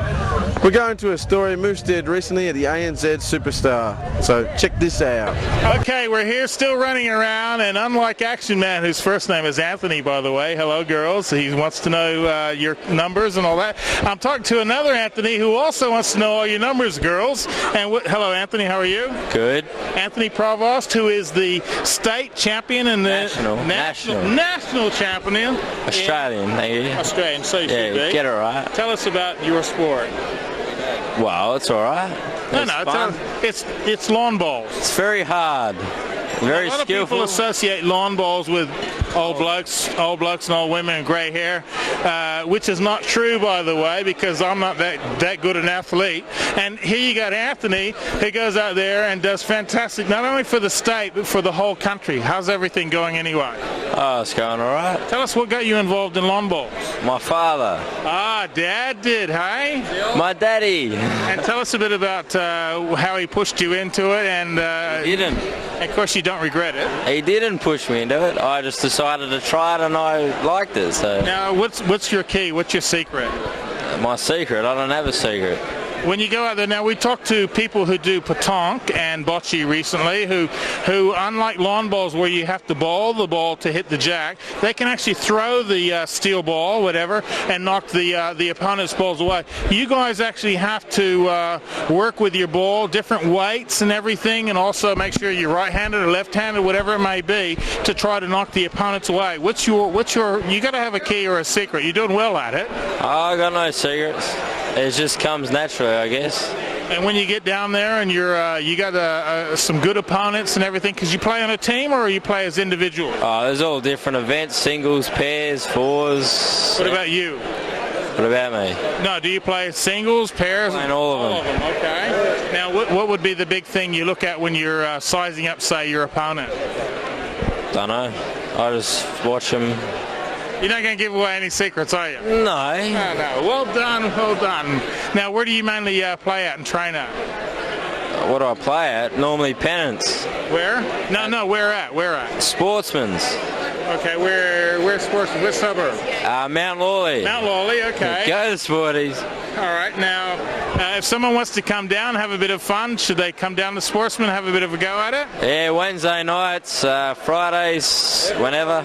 We're going to a story Moose did recently at the ANZ Superstar. So check this out. Okay, we're here still running around, and unlike Action Man, whose first name is Anthony, by the way, hello girls, he wants to know your numbers and all that. I'm talking to another Anthony who also wants to know all your numbers, girls. And hello, Anthony, how are you? Good. Anthony Prowst, who is the state champion and the national champion. Australian, Australian, so you should be. Get it right. Tell us about your sport. Well, it's all right. It's lawn bowls. It's very hard. Very a lot skillful. of people associate lawn bowls with old blokes and old women and grey hair, which is not true, by the way, because I'm not that good an athlete. And here you got Anthony, who goes out there and does fantastic, not only for the state, but for the whole country. How's everything going anyway? Oh, it's going all right. Tell us what got you involved in lawn bowls. My father. Ah, Dad did, hey? My daddy. And tell us a bit about how he pushed you into it. And he didn't. Of course, you don't regret it. He didn't push me into it. I just decided to try it, and I liked it. So. Now, what's your key? What's your secret? My secret? I don't have a secret. When you go out there, now we talked to people who do petanque and bocce recently, who unlike lawn bowls where you have to bowl the ball to hit the jack, they can actually throw the steel ball, whatever, and knock the opponent's balls away. You guys actually have to work with your ball, different weights and everything, and also make sure you're right-handed or left-handed, whatever it may be, to try to knock the opponents away. What's your? You got to have a key or a secret. You're doing well at it. I got no secrets. It just comes naturally, I guess. And when you get down there and you got some good opponents and everything, because you play on a team or you play as individuals? Oh, there's all different events, singles, pairs, fours. What about you? What about me? No, do you play singles, pairs? Playing all of them. Okay. Now, what would be the big thing you look at when you're sizing up, say, your opponent? Don't know. I just watch them. You're not going to give away any secrets, are you? No. No. Well done, well done. Now, where do you mainly play at and train at? What do I play at? Normally Pennants. Where? No, where at? Where at? Sportsman's. Okay, where's Sportsman's? Which suburb? Mount Lawley. Mount Lawley, okay. Go the Sporties. All right, now, if someone wants to come down, have a bit of fun, should they come down to Sportsman, have a bit of a go at it? Yeah, Wednesday nights, Fridays, whenever.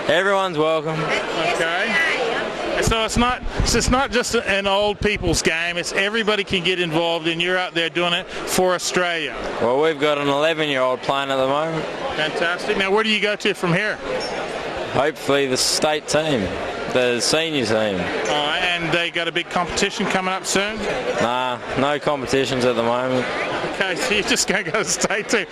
Everyone's welcome. Okay. So it's not just an old people's game. It's everybody can get involved, and you're out there doing it for Australia. Well, we've got an 11-year-old playing at the moment. Fantastic. Now, where do you go to from here? Hopefully the state team, the senior team. And they got a big competition coming up soon? Nah, no competitions at the moment. Okay, so you're just going to go to state team.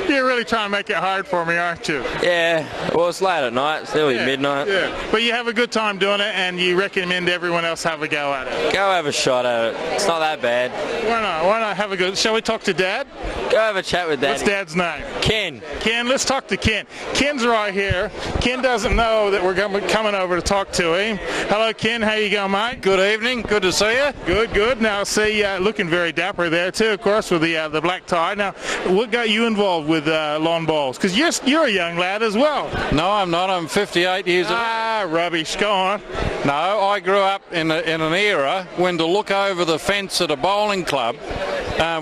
You're really trying to make it hard for me, aren't you? Yeah, well, it's late at night. It's nearly midnight. Yeah, but you have a good time doing it, and you recommend everyone else have a go at it. Go have a shot at it. It's not that bad. Why not have a go? Shall we talk to Dad? Go have a chat with Dad. What's Dad's name? Ken. Ken, let's talk to Ken. Ken's right here. Ken doesn't know that we're coming over to talk to him. Hello, Ken. How you going, mate? Good evening. Good to see you. Good. Now, see, looking very dapper there too, of course, with the black tie. Now, what got you involved with lawn bowls? Because you're a young lad as well. No, I'm not. I'm 58 years old. Rubbish. Go on. No, I grew up in an era when to look over the fence at a bowling club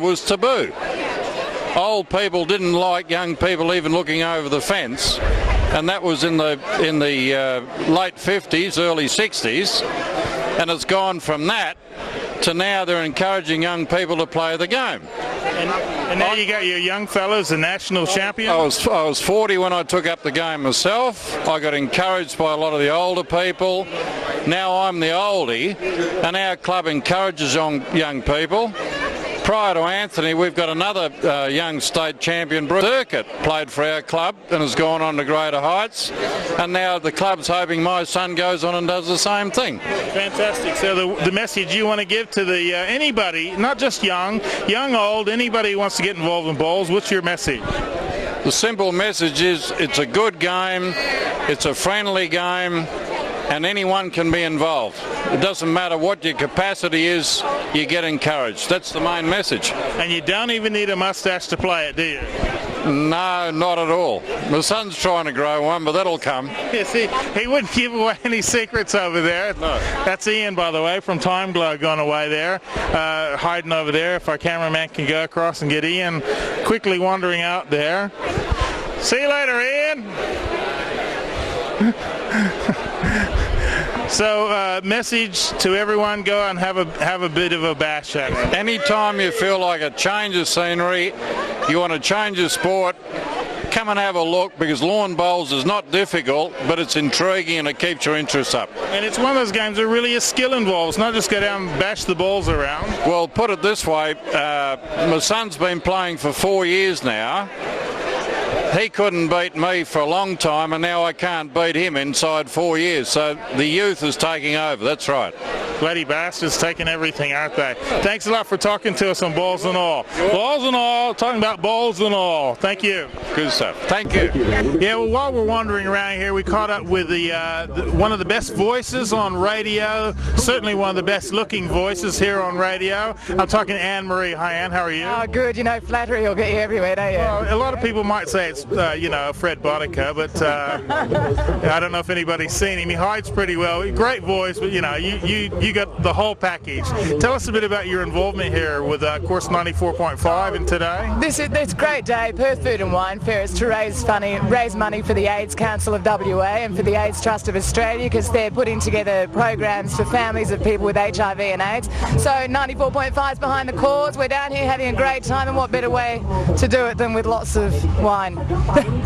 was taboo. Old people didn't like young people even looking over the fence, and that was in the late 50s, early 60s, and it's gone from that to now they're encouraging young people to play the game. And now you got your young fellas, the national champion? I was 40 when I took up the game myself. I got encouraged by a lot of the older people. Now I'm the oldie, and our club encourages young people. prior to Anthony, we've got another young state champion, Circuit, played for our club and has gone on to greater heights. And now the club's hoping my son goes on and does the same thing. Fantastic. So the message you want to give to the anybody, not just young, old, anybody who wants to get involved in bowls, what's your message? The simple message is it's a good game, it's a friendly game, and anyone can be involved. It doesn't matter what your capacity is, you get encouraged. That's the main message. And you don't even need a mustache to play it, do you? No, not at all. My son's trying to grow one, but that'll come. Yes, he wouldn't give away any secrets over there. No. That's Ian, by the way, from Time Glow, gone away there, hiding over there. If our cameraman can go across and get Ian quickly wandering out there. See you later, Ian. So, message to everyone: go and have a bit of a bash at it. Anytime you feel like a change of scenery, you want to change your sport, come and have a look, because lawn bowls is not difficult, but it's intriguing and it keeps your interest up. And it's one of those games where really is skill involved. It's not just go down and bash the balls around. Well, put it this way, my son's been playing for 4 years now. He couldn't beat me for a long time, and now I can't beat him inside 4 years. So the youth is taking over. That's right. Bloody bastards taking everything, aren't they? Thanks a lot for talking to us on Balls and All. Balls and All, talking about balls and all. Thank you. Good stuff. Thank you. Yeah, well, while we're wandering around here, we caught up with the one of the best voices on radio, certainly one of the best looking voices here on radio. I'm talking to Anne Marie. Hi, Anne. How are you? Oh, good. You know, flattery will get you everywhere, don't you? Well, a lot of people might say it's, Fred Boddicker, but I don't know if anybody's seen him. He hides pretty well. Great voice, but, you got the whole package. Tell us a bit about your involvement here with Course 94.5 and today. It's a great day. Perth Food and Wine Fair is to raise money for the AIDS Council of WA and for the AIDS Trust of Australia, because they're putting together programs for families of people with HIV and AIDS. So 94.5 is behind the cause. We're down here having a great time, and what better way to do it than with lots of wine.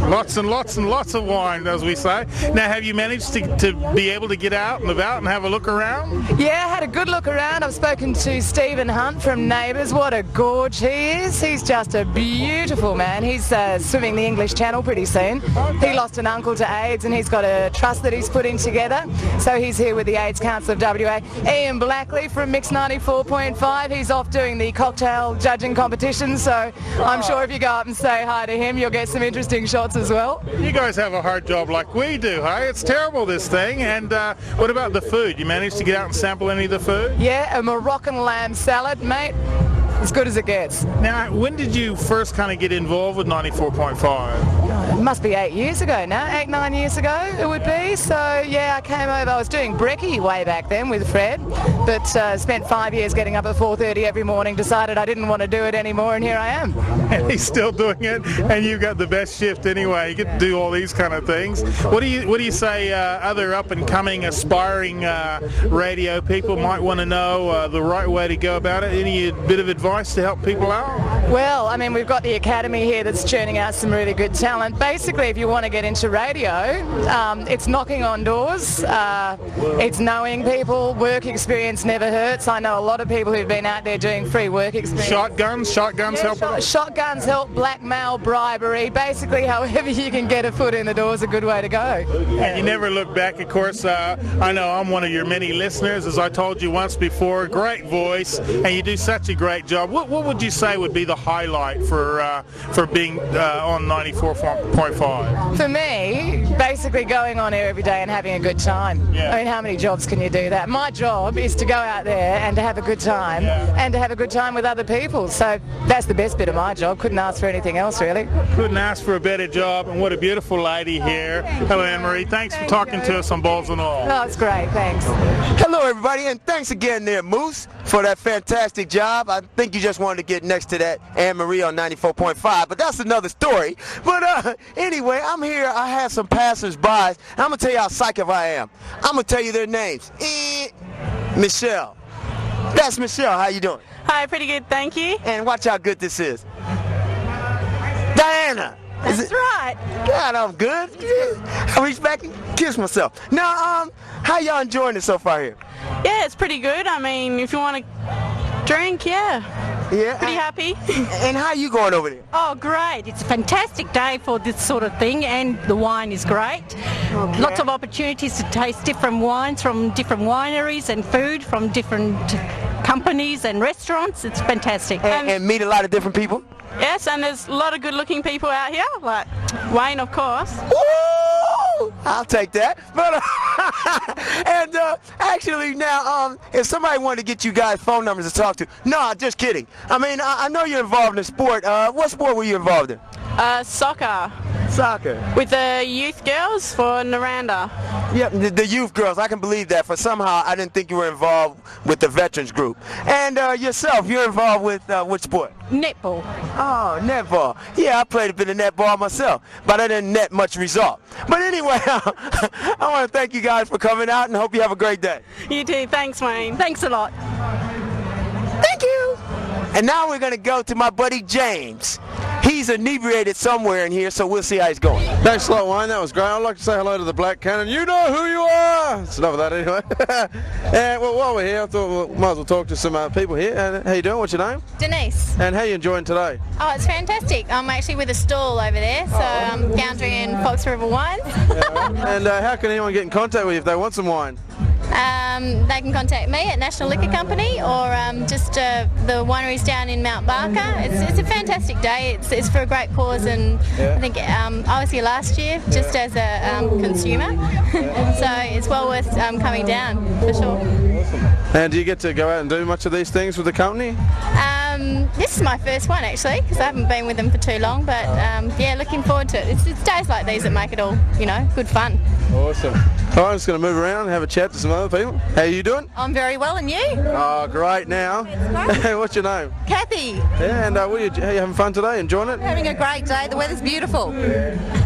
Lots and lots and lots of wine, as we say. Now, have you managed to be able to get out and about and have a look around? Yeah, I had a good look around. I've spoken to Stephen Hunt from Neighbours. What a gorge he is. He's just a beautiful man. He's swimming the English Channel pretty soon. He lost an uncle to AIDS, and he's got a trust that he's putting together. So he's here with the AIDS Council of WA. Ian Blackley from Mix 94.5. He's off doing the cocktail judging competition, so I'm sure if you go up and say hi to him, you'll get some interesting shots as well. You guys have a hard job like we do, hey? It's terrible, this thing. And what about the food? You managed to get out and sample any of the food? Yeah, a Moroccan lamb salad, mate. As good as it gets. Now, when did you first kind of get involved with 94.5? It must be 8 years ago now, 8-9 years ago it would be. So yeah, I came over. I was doing brekkie way back then with Fred, but spent 5 years getting up at 4:30 every morning, decided I didn't want to do it anymore, and here I am. And he's still doing it, and you've got the best shift anyway. You get to do all these kind of things. What do you say other up and coming aspiring radio people might want to know the right way to go about it? Any bit of advice to help people out? Well, I mean, we've got the academy here that's churning out some really good talent. Basically, if you want to get into radio, it's knocking on doors, it's knowing people. Work experience never hurts. I know a lot of people who've been out there doing free work experience. Shotguns help? Shotguns help, blackmail, bribery. Basically, however you can get a foot in the door is a good way to go. And you never look back, of course. I know I'm one of your many listeners, as I told you once before. Great voice, and you do such a great job. What would you say would be the highlight for being on 94.5? For me, basically going on air every day and having a good time. Yeah. I mean, how many jobs can you do that? My job is to go out there and to have a good time, and to have a good time with other people. So that's the best bit of my job. Couldn't ask for anything else, really. Couldn't ask for a better job, and what a beautiful lady here. Hello, Anne-Marie. Thanks for talking to us on Balls and All. Oh, it's great. Thanks. Hello, everybody, and thanks again there, Moose, for that fantastic job. I think you just wanted to get next to that Anne-Marie on 94.5, but that's another story. But anyway, I'm here. I have some passers-by, and I'm going to tell you how psychic I am. I'm going to tell you their names. Michelle. That's Michelle. How you doing? Hi, pretty good, thank you. And watch how good this is. Diana. That's right. God, I'm good. I reach back and kiss myself. Now, how y'all enjoying it so far here? Yeah, it's pretty good. I mean, if you want to drink, yeah. Yeah. Pretty happy. And how you going over there? Oh, great. It's a fantastic day for this sort of thing, and the wine is great. Okay. Lots of opportunities to taste different wines from different wineries and food from different companies and restaurants. It's fantastic. And meet a lot of different people? Yes, and there's a lot of good-looking people out here, like Wayne, of course. Ooh, I'll take that. But and actually now, if somebody wanted to get you guys' phone numbers to talk to, no, just kidding. I mean, I know you're involved in sport. What sport were you involved in? Soccer. Soccer. With the youth girls for Naranda. Yep, the youth girls. I can believe that. For somehow, I didn't think you were involved with the veterans group. And yourself, you're involved with which sport? Netball. Oh, netball. Yeah, I played a bit of netball myself, but I didn't net much result. But anyway, I want to thank you guys for coming out and hope you have a great day. You too. Thanks, Wayne. Thanks a lot. Thank you. And now we're going to go to my buddy James. He's inebriated somewhere in here, so we'll see how he's going. Thanks a lot, Wayne. That was great. I'd like to say hello to the Black Cannon. You know who you are! It's enough of that anyway. And well, while we're here, I thought we might as well talk to some people here. And how you doing? What's your name? Denise. And how you enjoying today? Oh, it's fantastic. I'm actually with a stall over there, so I'm Goundry and Fox River Wines. And how can anyone get in contact with you if they want some wine? They can contact me at National Liquor Company or just the wineries down in Mount Barker. It's a fantastic day. It's for a great cause, and I think I was here last year just as a consumer, so it's well worth coming down for sure. And do you get to go out and do much of these things with the company? This is my first one actually, because I haven't been with them for too long, but yeah, looking forward to it. It's days like these that make it all, good fun. Awesome. All right, I'm just going to move around and have a chat to some other people. How are you doing? I'm very well, and you? Oh, great now. What's your name? Kathy. Yeah, and are you having fun today? Enjoying it? Having a great day. The weather's beautiful.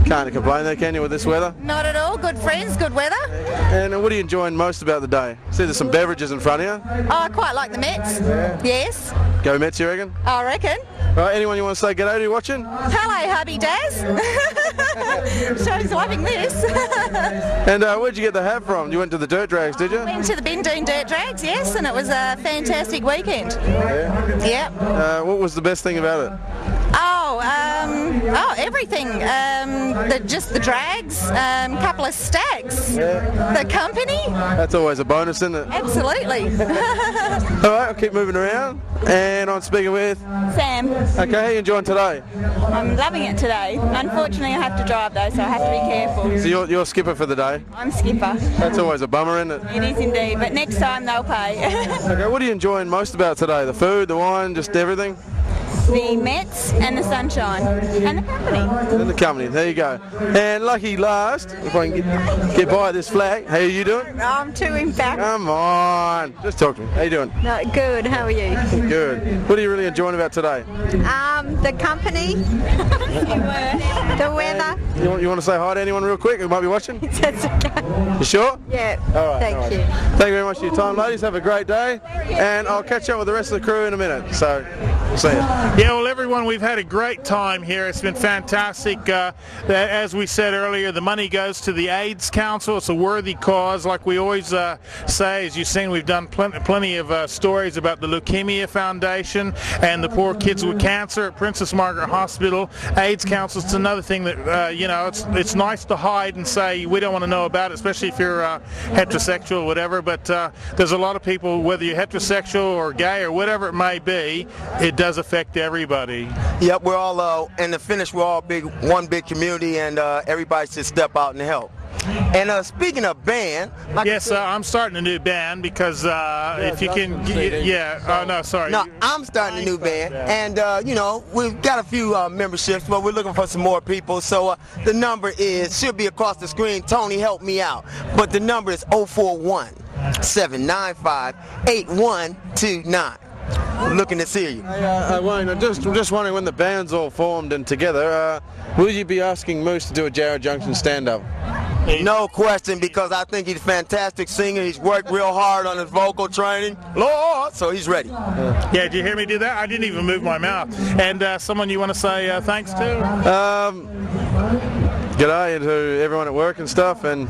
Can't complain there, can you, with this weather? Not at all. Good friends, good weather. And what are you enjoying most about the day? See, there's some beverages in front of you. Oh, I quite like the Mets. Yes. Go Mets, you reckon? I reckon. All right, anyone you want to say g'day to watching? Hello, hubby Daz. Show's loving this. And where'd you get the hat from? You went to the dirt drags, did you? Went to the Bendoon Dirt Drags, yes, and it was a fantastic weekend. Yeah. Yeah. What was the best thing about it? Everything. Just the drags, couple of stacks, the company. That's always a bonus, isn't it? Absolutely. All right, I'll keep moving around. And I'm speaking with Sam. Okay, how are you enjoying today? I'm loving it today. Unfortunately, I have to drive though, so I have to be careful. So you're skipper for the day? I'm skipper. That's always a bummer, isn't it? It is indeed, but next time they'll pay. Okay, what are you enjoying most about today? The food, the wine, just everything? The Mets and the sunshine and the company. And the company, there you go. And lucky last, if I can get by this flag, how are you doing? I'm too in fact. Come on, just talk to me. How you doing? No, good, how are you? Good. What are you really enjoying about today? The company, the weather. You want to say hi to anyone real quick who might be watching? That's okay. You sure? Yeah. All right. Thank you. Thank you very much for your time, ladies. Have a great day. And I'll catch up with the rest of the crew in a minute. So, see ya. Yeah, well, everyone, we've had a great time here. It's been fantastic. As we said earlier, the money goes to the AIDS Council. It's a worthy cause. Like we always say, as you've seen, we've done plenty of stories about the Leukemia Foundation and the poor kids with cancer at Princess Margaret Hospital. AIDS Council is another thing that, it's nice to hide and say we don't want to know about it, especially if you're heterosexual or whatever. But there's a lot of people, whether you're heterosexual or gay or whatever it may be, it does affect everybody. Yep, we're all in the finish. We're all one big community, and everybody should step out and help. And speaking of band, yes, I'm starting a new band because if you can, oh no, sorry. No, I'm starting a new band, and we've got a few memberships, but we're looking for some more people. So the number should be across the screen. Tony, help me out. But the number is 041-795-8129. Looking to see you. Wayne, I'm just wondering, when the band's all formed and together, will you be asking Moose to do a Jarrah Junction stand-up? No question, because I think he's a fantastic singer. He's worked real hard on his vocal training, Lord, so he's ready. Yeah, did you hear me do that? I didn't even move my mouth. And someone you want to say thanks to? G'day to everyone at work and stuff, and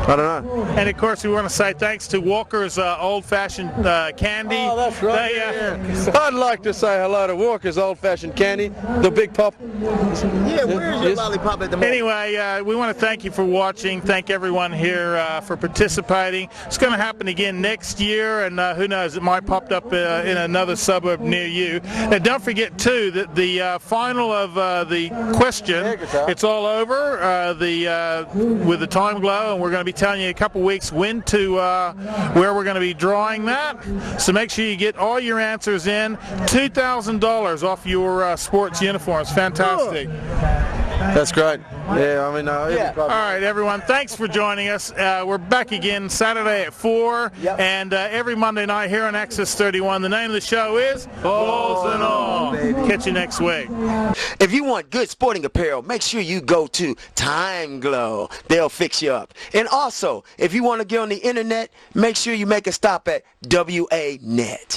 I don't know. And of course, we want to say thanks to Walker's old-fashioned candy. Oh, that's right. I'd like to say hello to Walker's old-fashioned candy, the Big Pop. Yeah, where's your lollipop at the moment? Anyway, we want to thank you for watching. Thank everyone here for participating. It's going to happen again next year, and who knows, it might pop up in another suburb near you. And don't forget, too, that the final of the question, it's all over with the time glow, and we're going to be telling you in a couple weeks when to where we're going to be drawing that. So make sure you get all your answers in. $2,000 off your sports uniforms. Fantastic. That's great. Yeah, I mean, All right, everyone. Thanks for joining us. We're back again Saturday at 4, and every Monday night here on Access 31. The name of the show is Balls and All. Catch you next week. If you want good sporting apparel, make sure you go to Time Glow. They'll fix you up. And also, if you want to get on the internet, make sure you make a stop at WA Net.